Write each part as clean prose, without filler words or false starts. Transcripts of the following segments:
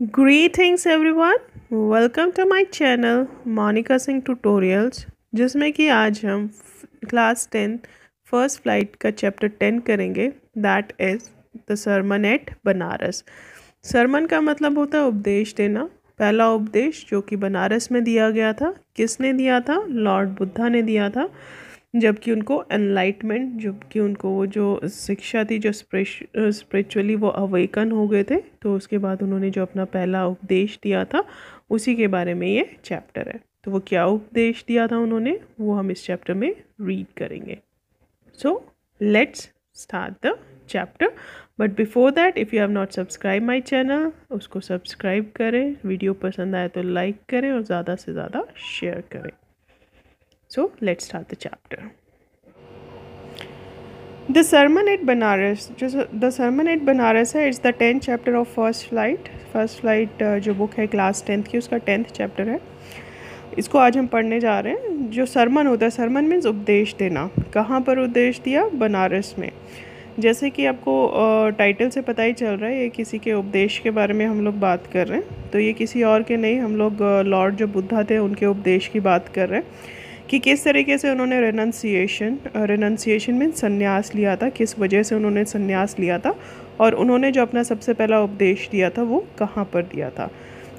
Greetings everyone, welcome to my channel Monika Singh tutorials जिसमें कि आज हम क्लास 10 फर्स्ट फ्लाइट का चैप्टर 10 करेंगे। That is the sermon at Banaras. Sermon का मतलब होता है उपदेश देना। पहला उपदेश जो कि बनारस में दिया गया था, किसने दिया था? लॉर्ड बुद्धा ने दिया था। जबकि उनको एनलाइटमेंट, जबकि उनको वो जो शिक्षा थी, जो स्पिरिचुअली वो अवेकन हो गए थे, तो उसके बाद उन्होंने जो अपना पहला उपदेश दिया था उसी के बारे में ये चैप्टर है। तो वो क्या उपदेश दिया था उन्होंने, वो हम इस चैप्टर में रीड करेंगे। सो let's start the chapter. But before that, if you have not subscribe my channel, उसको सब्सक्राइब करें। वीडियो पसंद आए तो लाइक करें और ज़्यादा से ज़्यादा शेयर करें। So let's start the chapter. The Sermon at Banaras. The Sermon at Banaras है, it's the 10th chapter of First Flight. First Flight जो बुक है क्लास 10th की, उसका 10th चैप्टर है। इसको आज हम पढ़ने जा रहे हैं। जो सरमन होता है, सरमन मीन्स उपदेश देना। कहाँ पर उपदेश दिया? बनारस में। जैसे कि आपको टाइटल से पता ही चल रहा है, ये किसी के उपदेश के बारे में हम लोग बात कर रहे हैं। तो ये किसी और के नहीं, हम लोग लॉर्ड जो बुद्धा थे उनके उपदेश की बात कर रहे हैं कि किस तरीके से उन्होंने रेनन्सिएशन में संन्यास लिया था, किस वजह से उन्होंने संन्यास लिया था, और उन्होंने जो अपना सबसे पहला उपदेश दिया था वो कहाँ पर दिया था।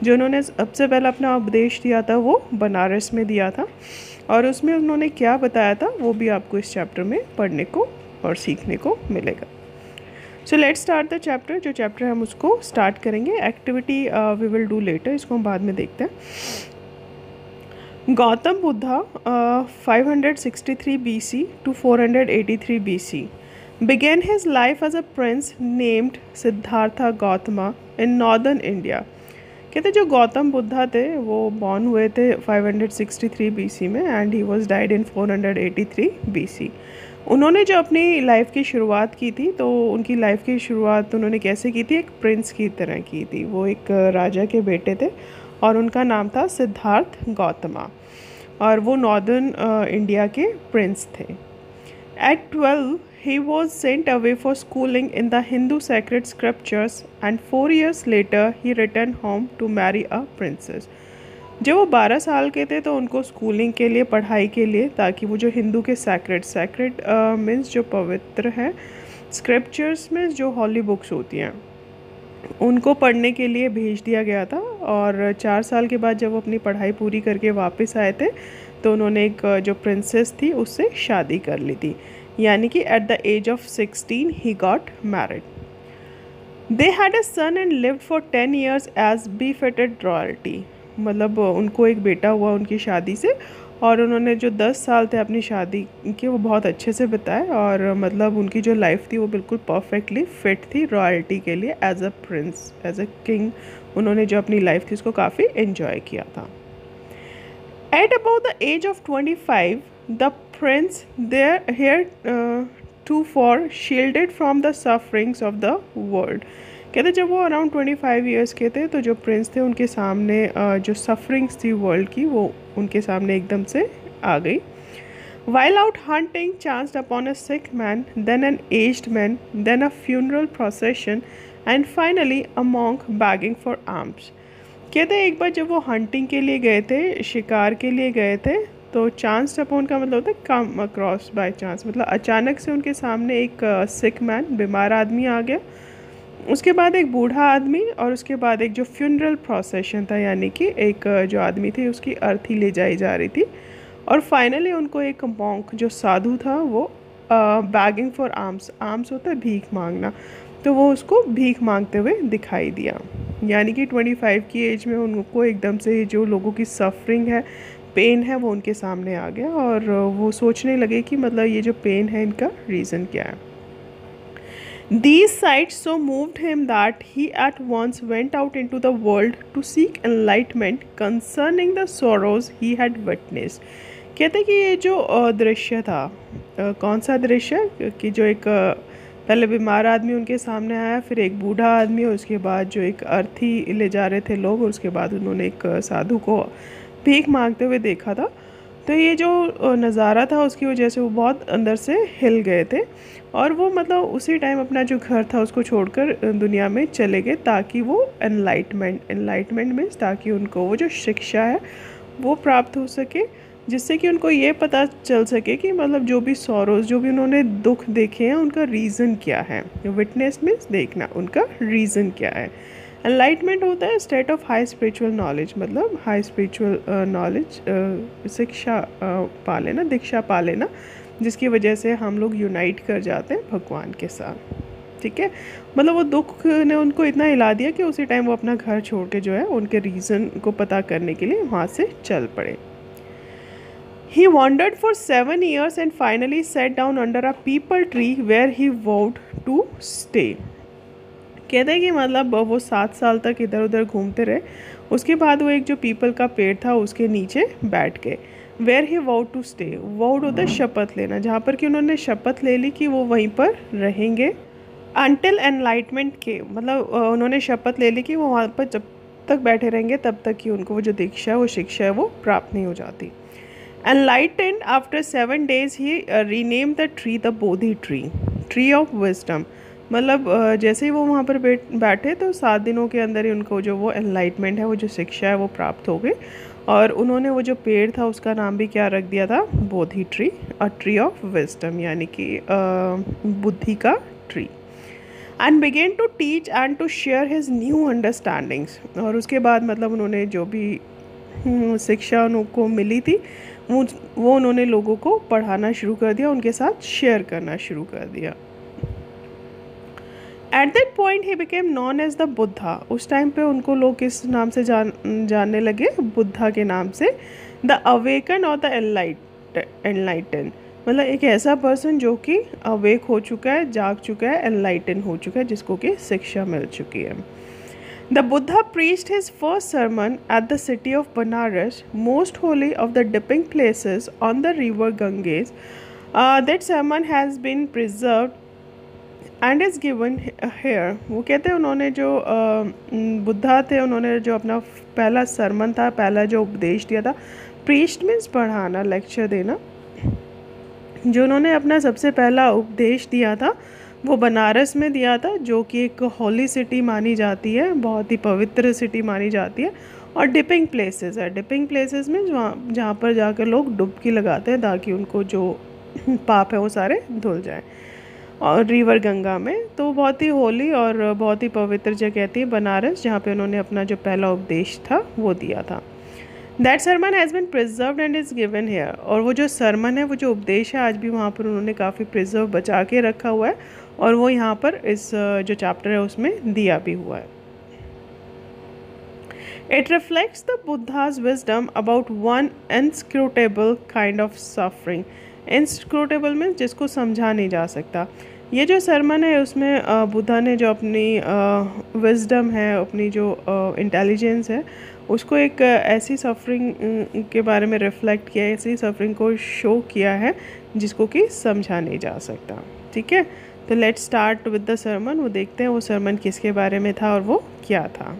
जो उन्होंने सबसे पहला अपना उपदेश दिया था वो बनारस में दिया था, और उसमें उन्होंने क्या बताया था वो भी आपको इस चैप्टर में पढ़ने को और सीखने को मिलेगा। So let's start the chapter. जो चैप्टर हम उसको स्टार्ट करेंगे। Activity we will do later, इसको हम बाद में देखते हैं। Gautam Buddha, 563 BC to 483 BC, began his life as a prince named Siddhartha Gautama in northern India. कहते जो गौतम बुद्धा थे वो बॉर्न हुए थे 563 BC में and he was died in 483 BC। उन्होंने जो अपनी लाइफ की शुरुआत की थी, तो उनकी लाइफ की शुरुआत उन्होंने कैसे की थी? एक प्रिंस की तरह की थी। वो एक राजा के बेटे थे और उनका नाम था सिद्धार्थ गौतमा, और वो नॉर्दर्न इंडिया के प्रिंस थे। At 12 he was sent away for schooling in the Hindu sacred scriptures and 4 years later he returned home to marry a princess. जब वो 12 साल के थे तो उनको स्कूलिंग के लिए, पढ़ाई के लिए, ताकि वो जो हिंदू के सैक्रेड मीन्स जो पवित्र है, स्क्रिप्चर्स में जो हॉली बुक्स होती हैं उनको पढ़ने के लिए भेज दिया गया था। और 4 साल के बाद जब वो अपनी पढ़ाई पूरी करके वापस आए थे तो उन्होंने एक जो प्रिंसेस थी उससे शादी कर ली थी, यानी कि एट द एज ऑफ 16 ही got married. They had a son and lived for 10 years as befitted royalty. मतलब उनको एक बेटा हुआ उनकी शादी से, और उन्होंने जो 10 साल थे अपनी शादी के वो बहुत अच्छे से बिताए, और मतलब उनकी जो लाइफ थी वो बिल्कुल परफेक्टली फिट थी रॉयल्टी के लिए। As a prince, as a king, उन्होंने जो अपनी लाइफ थी उसको काफ़ी एंजॉय किया था। At about the age of 25 the prince there hair to for shielded from the sufferings of the world. कहते जब वो अराउंड 25 ईयर्स के थे तो जो प्रिंस थे उनके सामने जो सफरिंग्स थी वर्ल्ड की वो उनके सामने एकदम से आ गई। While out hunting, chanced upon a sick man, then an aged man, then a funeral procession, and finally a monk begging for alms. कहते एक बार जब वो हंटिंग के लिए गए थे, शिकार के लिए गए थे, तो चांस अपॉन का मतलब होता है कम अक्रॉस बाय चांस, मतलब अचानक से उनके सामने एक सिक मैन, बीमार आदमी आ गया, उसके बाद एक बूढ़ा आदमी, और उसके बाद एक जो फ्यूनरल प्रोसेशन था, यानी कि एक जो आदमी थी उसकी अर्थी ले जाई जा रही थी, और फाइनली उनको एक मॉन्क जो साधु था वो बैगिंग फॉर आर्म्स होता है भीख मांगना, तो वो उसको भीख मांगते हुए दिखाई दिया। यानी कि 25 की एज में उनको एकदम से जो लोगों की सफरिंग है, पेन है, वो उनके सामने आ गया, और वो सोचने लगे कि मतलब ये जो पेन है इनका रीज़न क्या है। These sights so moved him that he at once went out into the world to seek enlightenment concerning the sorrows he had witnessed. कहते कि ये जो दृश्य था, कौन सा दृश्य कि जो एक पहले बीमार आदमी उनके सामने आया, फिर एक बूढ़ा आदमी, और उसके बाद जो एक अर्थी ले जा रहे थे लोग, और उसके बाद उन्होंने एक साधु को भीख मांगते हुए देखा था। तो ये जो नज़ारा था उसकी वजह से वो बहुत अंदर से हिल गए थे, और वो मतलब उसी टाइम अपना जो घर था उसको छोड़कर दुनिया में चले गए, ताकि वो एनलाइटमेंट। एनलाइटमेंट मीन्स ताकि उनको वो जो शिक्षा है वो प्राप्त हो सके, जिससे कि उनको ये पता चल सके कि मतलब जो भी सॉरोज, जो भी उन्होंने दुख देखे हैं उनका रीज़न क्या है। विटनेस मीन्स देखना, उनका रीज़न क्या है। एनलाइटमेंट होता है state of high spiritual knowledge, मतलब हाई स्पिरिचुअल नॉलेज, शिक्षा पा लेना, दीक्षा पा लेना, जिसकी वजह से हम लोग यूनाइट कर जाते हैं भगवान के साथ। ठीक है, मतलब वो दुख ने उनको इतना हिला दिया कि उसी टाइम वो अपना घर छोड़ के जो है उनके रीज़न को पता करने के लिए वहाँ से चल पड़े। He wandered for 7 years and finally sat down under a peepal tree where he vowed to stay. कहते हैं कि मतलब वो 7 साल तक इधर उधर घूमते रहे, उसके बाद वो एक जो पीपल का पेड़ था उसके नीचे बैठ गए। Where he vowed to stay, vowed होता है शपथ लेना, जहाँ पर कि उन्होंने शपथ ले ली कि वो वहीं पर रहेंगे अनटिल एनलाइटमेंट के, मतलब उन्होंने शपथ ले ली कि वो वहाँ पर जब तक बैठे रहेंगे तब तक कि उनको वो जो दीक्षा है, वो शिक्षा है, वो प्राप्त नहीं हो जाती। Enlightened after 7 days, he renamed the tree the Bodhi tree, tree of wisdom। मतलब जैसे ही वो वहाँ पर बैठे तो 7 दिनों के अंदर ही उनको जो वो एनलाइटमेंट है, वो जो शिक्षा है, वो प्राप्त हो गई। और उन्होंने वो जो पेड़ था उसका नाम भी क्या रख दिया था, Bodhi tree, a tree of wisdom, यानी कि बुद्धि का tree. And began to teach and to share his new understandings. और उसके बाद मतलब उन्होंने जो भी शिक्षा उनको मिली थी वो उन्होंने लोगों को पढ़ाना शुरू कर दिया, उनके साथ शेयर करना शुरू कर दिया। At that point he became known as the Buddha. उस टाइम पे उनको लोग किस नाम से जानने लगे, बुद्धा के नाम से। द अवेकन और द एनलाइटन, मतलब एक ऐसा पर्सन जो कि अवेक हो चुका है, जाग चुका है, एनलाइटन हो चुका है, जिसको कि शिक्षा मिल चुकी है। The Buddha preached his first sermon at the city of Banaras, most holy of the dipping places on the river Ganges. That sermon has been preserved and is given here. वो कहते हैं उन्होंने जो बुद्धा थे, उन्होंने जो अपना पहला सरमन था, पहला जो उपदेश दिया था, प्रीस्ट मीन्स पढ़ाना, लेक्चर देना, जो उन्होंने अपना सबसे पहला उपदेश दिया था वो बनारस में दिया था, जो कि एक हॉली सिटी मानी जाती है, बहुत ही पवित्र सिटी मानी जाती है। और डिपिंग प्लेसेस है, डिपिंग प्लेसेस में जहाँ पर जाकर लोग डुबकी लगाते हैं ताकि उनको जो पाप है वो सारे धुल जाएं। और रिवर गंगा में, तो बहुत ही होली और बहुत ही पवित्र जगह थी बनारस, जहाँ पे उन्होंने अपना जो पहला उपदेश था वो दिया था। That sermon has been preserved and is given here. और वो जो सरमन है, वो जो उपदेश है, आज भी वहाँ पर उन्होंने काफ़ी प्रिजर्व बचा के रखा हुआ है, और वो यहाँ पर इस जो चैप्टर है उसमें दिया भी हुआ है। It reflects the Buddha's wisdom about one inscrutable kind of suffering. Inscrutable means जिसको समझा नहीं जा सकता। ये जो सरमन है उसमें बुद्धा ने जो अपनी विजडम है, अपनी जो इंटेलिजेंस है, उसको एक ऐसी सफरिंग के बारे में रिफ्लेक्ट किया है, ऐसी सफरिंग को शो किया है जिसको कि समझा नहीं जा सकता। ठीक है, तो let's start with the sermon. वो देखते हैं वो सरमन किसके बारे में था और वो क्या था।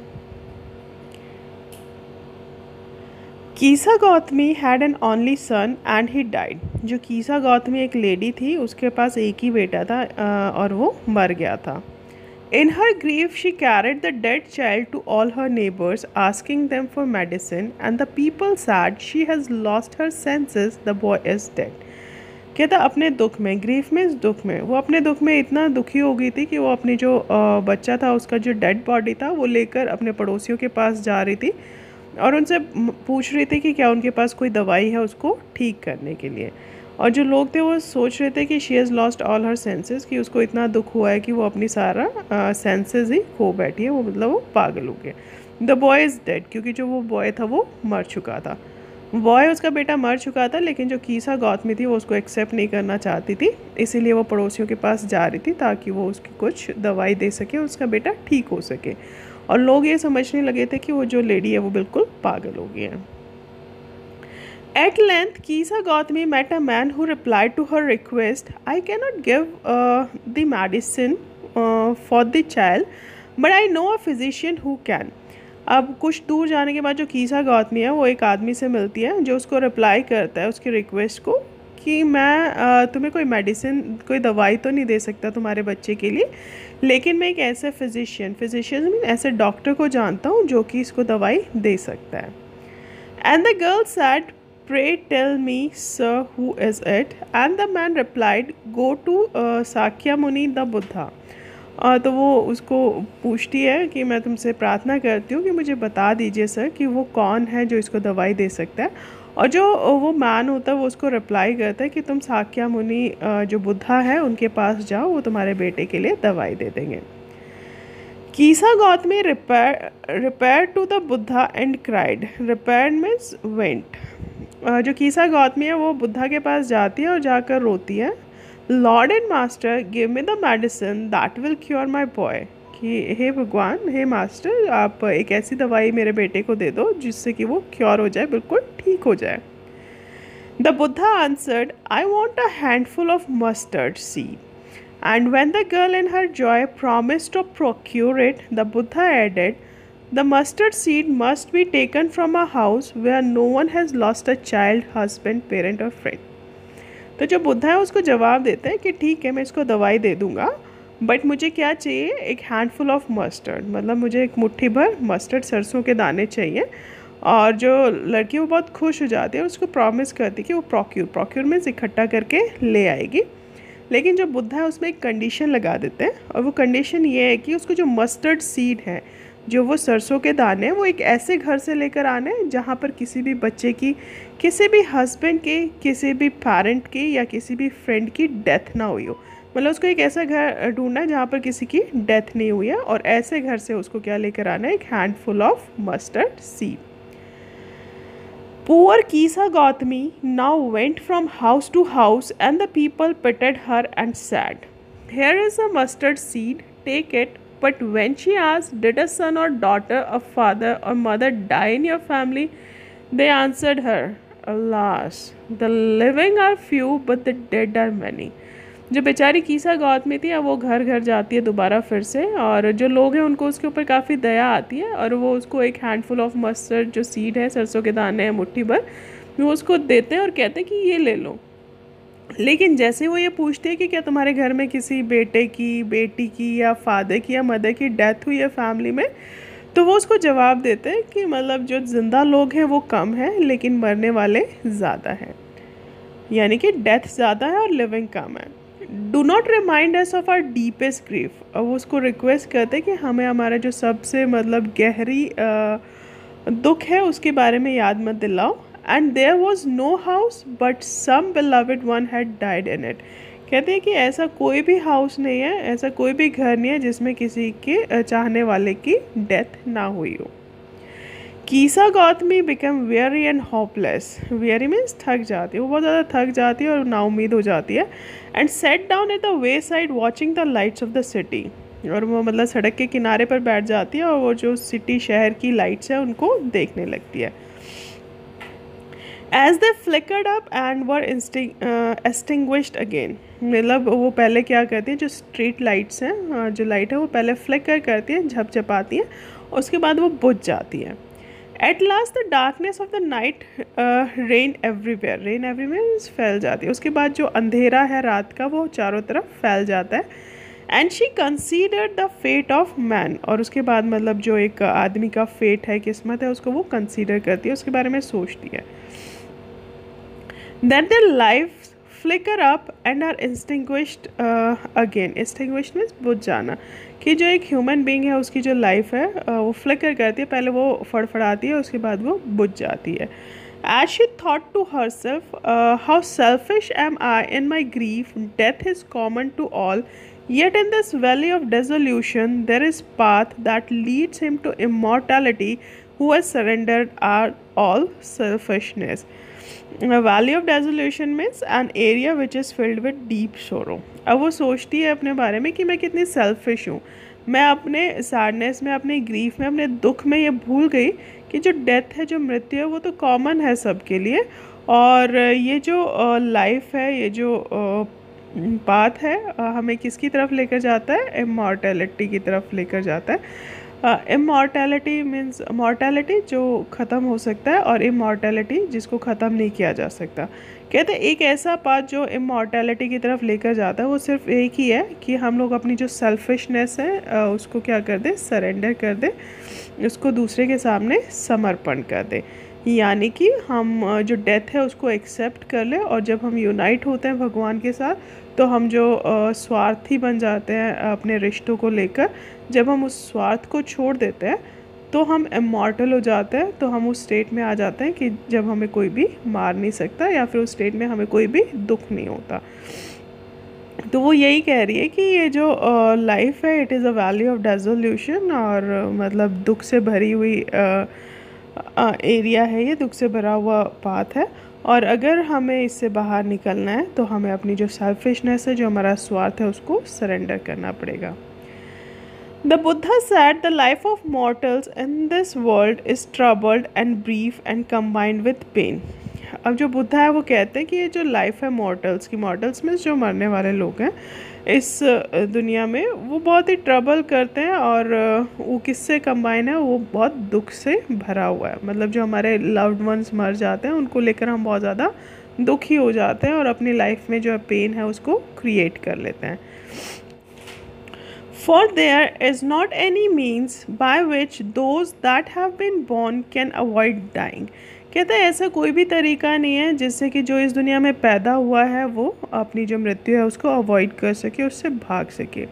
Kisa Gotami had an only son and he died. जो कीसा गौतमी एक लेडी थी, उसके पास एक ही बेटा था और वो मर गया था। In her grief, she carried the dead child to all her neighbors, asking them for medicine, and the people said, "She has lost her senses. The boy is dead." कहता अपने दुख में, ग्रीफ में, इस दुख में, वो अपने दुख में इतना दुखी हो गई थी कि वो अपनी जो बच्चा था, उसका जो डेड बॉडी था, वो लेकर अपने पड़ोसियों के पास जा रही थी और उनसे पूछ रही थी कि क्या उनके पास कोई दवाई है उसको ठीक करने के लिए। और जो लोग थे वो सोच रहे थे कि she has lost all her senses, कि उसको इतना दुख हुआ है कि वो अपनी सारा सेंसेस ही खो बैठी है, वो मतलब वो पागल हो गए। द बॉय इज़ डेड, क्योंकि जो वो बॉय था वो मर चुका था। बॉय, उसका बेटा मर चुका था, लेकिन जो कीसा गौतमी थी वो उसको एक्सेप्ट नहीं करना चाहती थी, इसीलिए वो पड़ोसियों के पास जा रही थी ताकि वो उसकी कुछ दवाई दे सके, उसका बेटा ठीक हो सके। और लोग ये समझने लगे थे कि वो जो लेडी है वो बिल्कुल पागल हो गई है। At length, Kisa Gautami met a man who replied to her request, "I cannot give the medicine for the child, but I know a physician who can." अब कुछ दूर जाने के बाद जो कीसा गौतमी है वो एक आदमी से मिलती है जो उसको रिप्लाई करता है उसकी रिक्वेस्ट को कि मैं तुम्हें कोई मेडिसिन, कोई दवाई तो नहीं दे सकता तुम्हारे बच्चे के लिए, लेकिन मैं एक ऐसे फिजिशियन मीन ऐसे डॉक्टर को जानता हूँ जो कि इसको दवाई दे सकता है। And the girl said, pray tell me sir who is it. And the man replied, go to Sakyamuni the Buddha. तो वो उसको पूछती है कि मैं तुमसे प्रार्थना करती हूँ कि मुझे बता दीजिए सर कि वो कौन है जो इसको दवाई दे सकता है। और जो वो मैन होता है वो उसको रिप्लाई करता है कि तुम साक्यामुनि जो बुद्धा है उनके पास जाओ, वो तुम्हारे बेटे के लिए दवाई दे देंगे। Kisa Gotami repair to the Buddha and cried. Repair means went. जो कीसा गौतमी है वो बुद्धा के पास जाती है और जाकर रोती है, Lord and master give me the medicine that will cure my boy. कि हे भगवान, हे मास्टर, आप एक ऐसी दवाई मेरे बेटे को दे दो जिससे कि वो क्योर हो जाए, बिल्कुल ठीक हो जाए। The Buddha answered, I want a handful of mustard seed. And when the girl in her joy promised to procure it, the Buddha added, the mustard seed must be taken from a house where no one has lost a child, husband, parent or friend. तो जो बुद्धा है उसको जवाब देते हैं कि ठीक है मैं इसको दवाई दे दूंगा, बट मुझे क्या चाहिए, एक हैंडफुल ऑफ मस्टर्ड, मतलब मुझे एक मुट्ठी भर मस्टर्ड सरसों के दाने चाहिए। और जो लड़की वो बहुत खुश हो जाती है, उसको प्रॉमिस करती है कि वो प्रोक्यूर मीन्स इकट्ठा करके ले आएगी। लेकिन जो बुद्धा है उसमें एक कंडीशन लगा देते हैं, और वो कंडीशन ये है कि उसको जो मस्टर्ड सीड है, जो वो सरसों के दाने हैं, वो एक ऐसे घर से लेकर आने जहाँ पर किसी भी बच्चे की, किसी भी हस्बैंड की, किसी भी पेरेंट की या किसी भी फ्रेंड की डेथ ना हुई हो। मतलब उसको एक ऐसा घर ढूंढना है जहाँ पर किसी की डेथ नहीं हुई है, और ऐसे घर से उसको क्या लेकर आना है, एक handful of mustard seed. Poor Kisa Gautami now went from house to house, and the people pitied her and said, here is a mustard seed, take it. But when she asked, did a son or daughter, a father or mother die in your family, they answered her, alas, the living are few but the dead are many. जो बेचारी कीसा गौतमी थी, अब वो घर घर जाती है दोबारा फिर से, और जो लोग हैं उनको उसके ऊपर काफ़ी दया आती है, और वो उसको एक हैंडफुल ऑफ मस्टर्ड जो सीड है, सरसों के दाने हैं मुट्ठी भर, वो उसको देते हैं और कहते हैं कि ये ले लो। लेकिन जैसे वो ये पूछते हैं कि क्या तुम्हारे घर में किसी बेटे की, बेटी की या फादर की या मदर की डेथ हुई है फैमिली में, तो वो उसको जवाब देते हैं कि मतलब जो ज़िंदा लोग हैं वो कम हैं लेकिन मरने वाले ज़्यादा हैं, यानी कि डेथ ज़्यादा है और लिविंग कम है। Do not remind us of our deepest grief. अब वो उसको रिक्वेस्ट करते कि हमें हमारा जो सबसे मतलब गहरी दुख है उसके बारे में याद मत दिलाओ। And there was no house but some beloved one had died in it. कहते हैं कि ऐसा कोई भी हाउस नहीं है, ऐसा कोई भी घर नहीं है जिसमें किसी के चाहने वाले की डेथ ना हुई हो। Kisa Gotami become weary and hopeless. Weary means थक जाती है, वो बहुत ज़्यादा थक जाती है और नाउमीद हो जाती है। And set down at the way side watching the lights off the city. और वो मतलब सड़क के किनारे पर बैठ जाती है और वो जो सिटी, शहर की लाइट्स है उनको देखने लगती है। As they flickered up and were extinguished again. मतलब वो पहले क्या करती है, जो स्ट्रीट लाइट्स हैं, जो लाइट है वो पहले फ्लिकर करती है, झपझपाती है, उसके बाद वो बुझ जाती है। At last the darkness of the night rain everywhere. Rain everywhere means फैल जाती है। उसके बाद जो अंधेरा है रात का वो चारों तरफ फैल जाता है। And she considered the fate of man. और उसके बाद मतलब जो एक आदमी का फेट है, किस्मत है, उसको वो कंसीडर करती है, उसके बारे में सोचती है। That the life flicker up and are extinguished again. Extinguished means बुझ जाना, कि जो एक ह्यूमन बीइंग है उसकी जो लाइफ है वो फ्लिकर करती है, पहले वो फड़फड़ाती है, उसके बाद वो बुझ जाती है। As she thought to herself, how selfish am I in my grief, death is common to all, yet in this valley of dissolution there is path that leads him to immortality who has surrendered all selfishness. A valley of dissolution means an area which is filled with deep sorrow. अब वो सोचती है अपने बारे में कि मैं कितनी सेल्फिश हूँ, मैं अपने सैडनेस में, अपने ग्रीफ में, अपने दुख में ये भूल गई कि जो डेथ है, जो मृत्यु है, वो तो कॉमन है सबके लिए, और ये जो लाइफ है, ये जो पाथ है, हमें किसकी तरफ लेकर जाता है, इमॉर्टैलिटी की तरफ लेकर जाता है। इमॉर्टैलिटी मीन्स मॉर्टैलिटी जो ख़त्म हो सकता है, और इमॉर्टैलिटी जिसको ख़त्म नहीं किया जा सकता। कहते हैं एक ऐसा पाथ जो इमॉर्टैलिटी की तरफ लेकर जाता है वो सिर्फ एक ही है कि हम लोग अपनी जो सेल्फिशनेस है उसको क्या कर दें, सरेंडर कर दें, उसको दूसरे के सामने समर्पण कर दें। यानी कि हम जो डेथ है उसको एक्सेप्ट कर लें, और जब हम यूनाइट होते हैं भगवान के साथ तो हम जो स्वार्थी बन जाते हैं अपने रिश्तों को लेकर, जब हम उस स्वार्थ को छोड़ देते हैं तो हम इमॉर्टल हो जाते हैं। तो हम उस स्टेट में आ जाते हैं कि जब हमें कोई भी मार नहीं सकता, या फिर उस स्टेट में हमें कोई भी दुख नहीं होता। तो वो यही कह रही है कि ये जो लाइफ है it is a valley of dissolution, और मतलब दुख से भरी हुई एरिया है, ये दुख से भरा हुआ पाथ है। और अगर हमें इससे बाहर निकलना है तो हमें अपनी जो सेल्फिशनेस है, जो हमारा स्वार्थ है, उसको सरेंडर करना पड़ेगा। The Buddha said the life of mortals in this world is troubled and brief and combined with pain. अब जो बुद्धा है वो कहते हैं कि ये जो लाइफ है मॉर्टल्स की, मॉर्टल्स में जो मरने वाले लोग हैं इस दुनिया में, वो बहुत ही ट्रबल करते हैं, और वो किससे कंबाइन है, वो बहुत दुख से भरा हुआ है। मतलब जो हमारे लव्ड वंस मर जाते हैं उनको लेकर हम बहुत ज़्यादा दुखी हो जाते हैं, और अपनी लाइफ में जो पेन है उसको क्रिएट कर लेते हैं। For there is not any means by which those that have been born can avoid dying. कहते हैं ऐसा कोई भी तरीका नहीं है जिससे कि जो इस दुनिया में पैदा हुआ है वो अपनी जो मृत्यु है उसको अवॉइड कर सके, उससे भाग सके।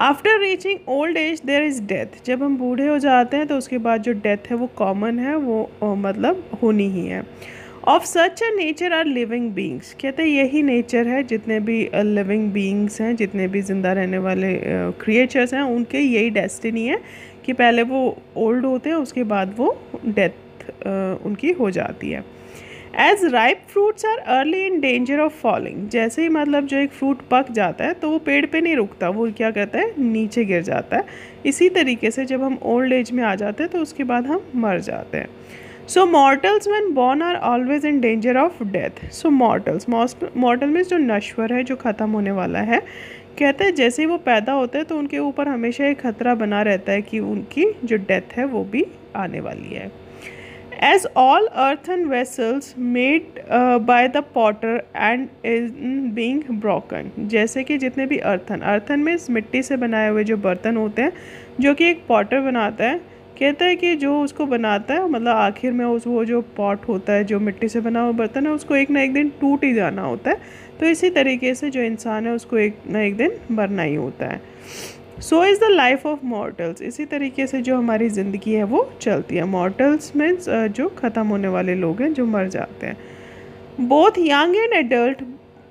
After reaching old age there is death. जब हम बूढ़े हो जाते हैं तो उसके बाद जो डेथ है वो कॉमन है, वो मतलब होनी ही है। Of such a nature are living beings. कहते हैं यही नेचर है जितने भी लिविंग बींग्स हैं, जितने भी ज़िंदा रहने वाले क्रिएचर्स हैं, उनके यही डेस्टिनी है कि पहले वो ओल्ड होते हैं, उसके बाद वो डेथ उनकी हो जाती है। As ripe fruits are early in danger of falling. जैसे ही मतलब जो एक फ्रूट पक जाता है तो वो पेड़ पे नहीं रुकता, वो क्या करता है, नीचे गिर जाता है। इसी तरीके से जब हम ओल्ड एज में आ जाते हैं तो उसके बाद हम मर जाते हैं। So mortals when born are always in danger of death. So mortal means जो नश्वर है, जो ख़त्म होने वाला है। कहते हैं जैसे ही वो पैदा होते हैं तो उनके ऊपर हमेशा एक खतरा बना रहता है कि उनकी जो डेथ है वो भी आने वाली है। As all earthen vessels made by the potter and is being broken। जैसे कि जितने भी अर्थन में मिट्टी से बनाए हुए जो बर्तन होते हैं, जो कि एक पॉटर बनाता है। कहता है कि जो उसको बनाता है मतलब आखिर में वो जो पॉट होता है, जो मिट्टी से बना हुआ बर्तन है, उसको एक ना एक दिन टूट ही जाना होता है। तो इसी तरीके से जो इंसान है उसको एक ना एक दिन मरना ही होता है। So is the life of mortals. इसी तरीके से जो हमारी ज़िंदगी है वो चलती है। मॉर्टल्स मीन्स जो ख़त्म होने वाले लोग हैं, जो मर जाते हैं। Both young and adult,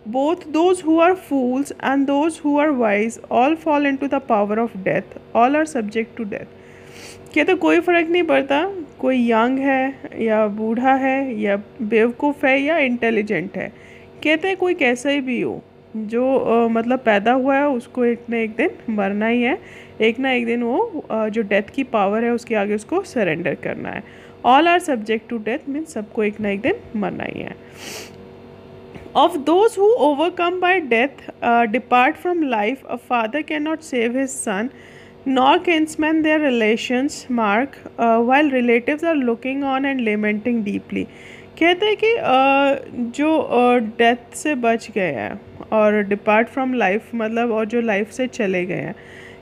both those who are fools and those who are wise, all fall into the power of death, all are subject to death. क्या तो कोई फ़र्क नहीं पड़ता कोई यंग है या बूढ़ा है या बेवकूफ़ है या इंटेलिजेंट है। कहते हैं कोई कैसा ही भी हो, जो मतलब पैदा हुआ है उसको एक ना एक दिन मरना ही है। एक ना एक दिन वो जो डेथ की पावर है उसके आगे उसको सरेंडर करना है। All are subject to death means सबको एक ना एक दिन मरना ही है। Of those who overcome by death depart from life, a father cannot save his son nor kinsmen their relations mark, while relatives are looking on and lamenting deeply। कहते हैं कि जो डेथ से बच गए हैं और डिपार्ट फ्रॉम लाइफ मतलब और जो लाइफ से चले गए हैं,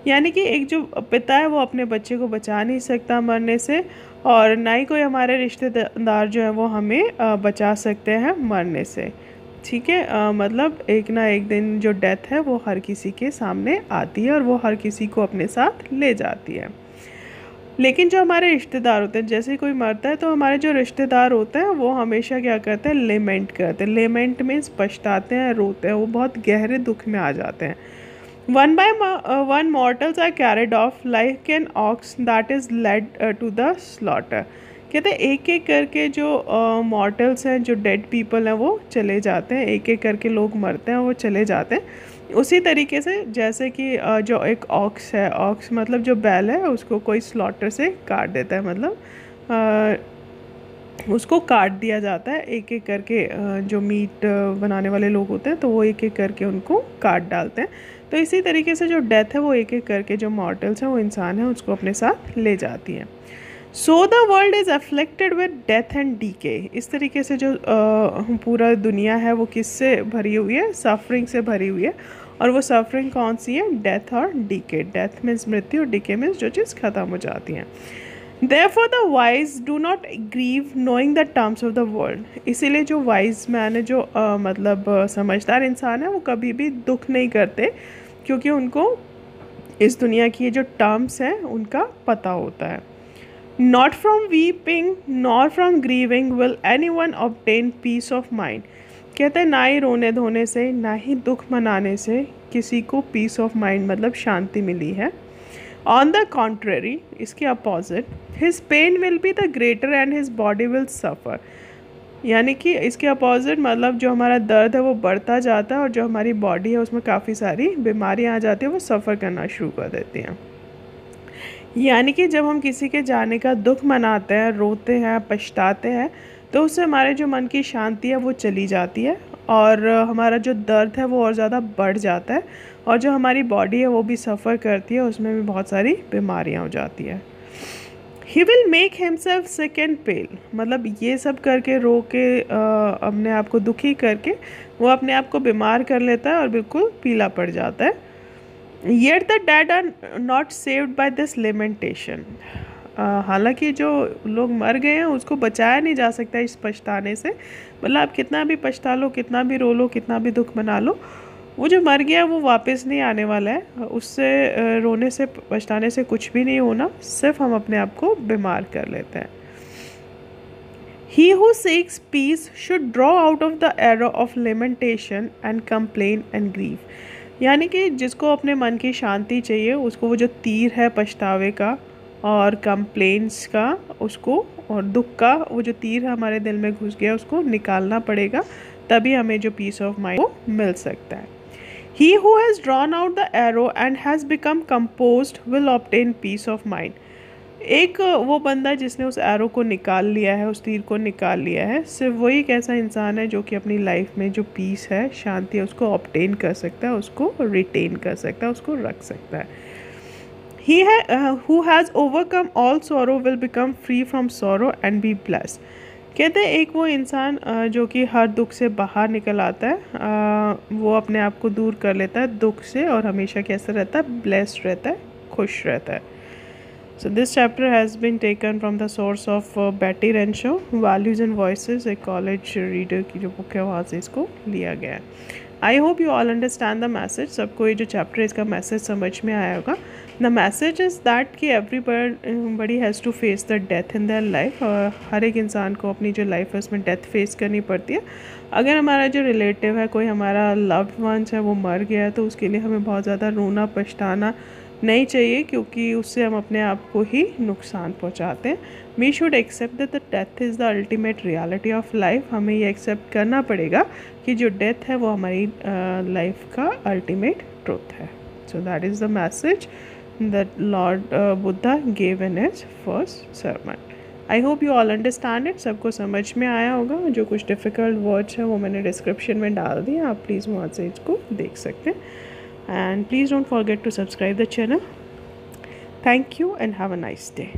यानी कि एक जो पिता है वो अपने बच्चे को बचा नहीं सकता मरने से, और ना ही कोई हमारे रिश्तेदार जो है वो हमें बचा सकते हैं मरने से। ठीक है, मतलब एक ना एक दिन जो डेथ है वो हर किसी के सामने आती है और वो हर किसी को अपने साथ ले जाती है। लेकिन जो हमारे रिश्तेदार होते हैं, जैसे कोई मरता है तो हमारे जो रिश्तेदार होते हैं वो हमेशा क्या करते हैं, लेमेंट करते हैं। लेमेंट मीन्स पछताते हैं, रोते हैं, वो बहुत गहरे दुख में आ जाते हैं। One by one mortals are carried off like an ox that is led to the slaughter. कहते हैं एक एक करके जो मॉर्टल्स हैं, जो डेड पीपल हैं, वो चले जाते हैं। एक एक करके लोग मरते हैं, वो चले जाते हैं। उसी तरीके से जैसे कि जो एक ऑक्स है, ऑक्स मतलब जो बैल है, उसको कोई स्लॉटर से काट देता है, मतलब उसको काट दिया जाता है। एक एक करके जो मीट बनाने वाले लोग होते हैं तो वो एक एक करके उनको काट डालते हैं। तो इसी तरीके से जो डेथ है वो एक एक करके जो मॉर्टल्स हैं वो इंसान है उसको अपने साथ ले जाती है। So the world is afflicted with death and decay. इस तरीके से जो पूरा दुनिया है वो किससे भरी हुई है, सफरिंग से भरी हुई है। और वो सफरिंग कौन सी है, डेथ और डीके। डेथ मीन्स मृत्यु और डीके मीन्स जो चीज़ ख़त्म हो जाती है। Therefore the wise do not grieve knowing the terms of the world। इसीलिए जो वाइज मैन है, जो मतलब समझदार इंसान है, वो कभी भी दुख नहीं करते क्योंकि उनको इस दुनिया की जो टर्म्स हैं उनका पता होता है। Not from weeping nor from grieving will anyone obtain peace of mind। कहते हैं ना ही रोने धोने से ना ही दुख मनाने से किसी को पीस ऑफ माइंड मतलब शांति मिली है। ऑन द कॉन्ट्रेरी, इसके opposite, his pain will be the greater and his body will suffer. यानी कि इसके अपोजिट मतलब जो हमारा दर्द है वो बढ़ता जाता है और जो हमारी बॉडी है उसमें काफ़ी सारी बीमारियां आ जाती हैं, वो सफ़र करना शुरू कर देती हैं। यानी कि जब हम किसी के जाने का दुख मनाते हैं, रोते हैं, पछताते हैं, तो उससे हमारे जो मन की शांति है वो चली जाती है और हमारा जो दर्द है वो और ज़्यादा बढ़ जाता है और जो हमारी बॉडी है वो भी सफ़र करती है, उसमें भी बहुत सारी बीमारियां हो जाती है। He will make himself sick and pale. मतलब ये सब करके रो के अपने आप को दुखी करके वो अपने आप को बीमार कर लेता है और बिल्कुल पीला पड़ जाता है। Yet the dead are not saved by this lamentation. हालांकि जो लोग मर गए हैं उसको बचाया नहीं जा सकता इस पछताने से। मतलब आप कितना भी पछता लो, कितना भी रो लो, कितना भी दुख मना लो, वो जो मर गया वो वापस नहीं आने वाला है। उससे रोने से पछताने से कुछ भी नहीं होना, सिर्फ हम अपने आप को बीमार कर लेते हैं। He who seeks peace should draw out of the error of lamentation and complain and grief। यानी कि जिसको अपने मन की शांति चाहिए उसको वो जो तीर है पछतावे का और कंप्लेंट्स का उसको और दुख का वो जो तीर है हमारे दिल में घुस गया उसको निकालना पड़ेगा, तभी हमें जो पीस ऑफ माइंड वो मिल सकता है। He who has drawn out the arrow and has become composed will obtain peace of mind। एक वो बंदा जिसने उस एरो को निकाल लिया है, उस तीर को निकाल लिया है, सिर्फ वही एक ऐसा इंसान है जो कि अपनी लाइफ में जो पीस है, शांति है, उसको ऑब्टेन कर सकता है, उसको रिटेन कर सकता है, उसको रख सकता है। He who has overcome all sorrow will become free from sorrow and be blessed। कहते हैं एक वो इंसान जो कि हर दुख से बाहर निकल आता है, वो अपने आप को दूर कर लेता है दुख से और हमेशा कैसा रहता है, ब्लेस्ड रहता है, खुश रहता है। So this chapter has been taken from the source of Betty Renshaw, Values and Voices, एक कॉलेज रीडर की जो बुक है वहाँ से इसको लिया गया है। I hope you all understand the message. सबको ये जो चैप्टर है इसका मैसेज समझ में आया होगा। द मैसेज इज़ दैट कि everybody has to face the death in their life. हर एक इंसान को अपनी जो लाइफ है उसमें डेथ फेस करनी पड़ती है। अगर हमारा जो रिलेटिव है, कोई हमारा लव्ड वंस है, वो मर गया है तो उसके लिए हमें बहुत ज़्यादा रोना पछताना नहीं चाहिए क्योंकि उससे हम अपने आप को ही नुकसान पहुंचाते हैं। We should accept that the death is the ultimate reality of life. हमें ये एक्सेप्ट करना पड़ेगा कि जो डेथ है वो हमारी लाइफ का अल्टीमेट ट्रुथ है। So that is the message that Lord Buddha gave in his first sermon. I hope you all understand it. सबको समझ में आया होगा। जो कुछ डिफ़िकल्ट वर्ड्स हैं वो मैंने डिस्क्रिप्शन में डाल दिए, आप प्लीज़ वहाँ से इसको देख सकते हैं। And please don't forget to subscribe the channel. Thank you and have a nice day.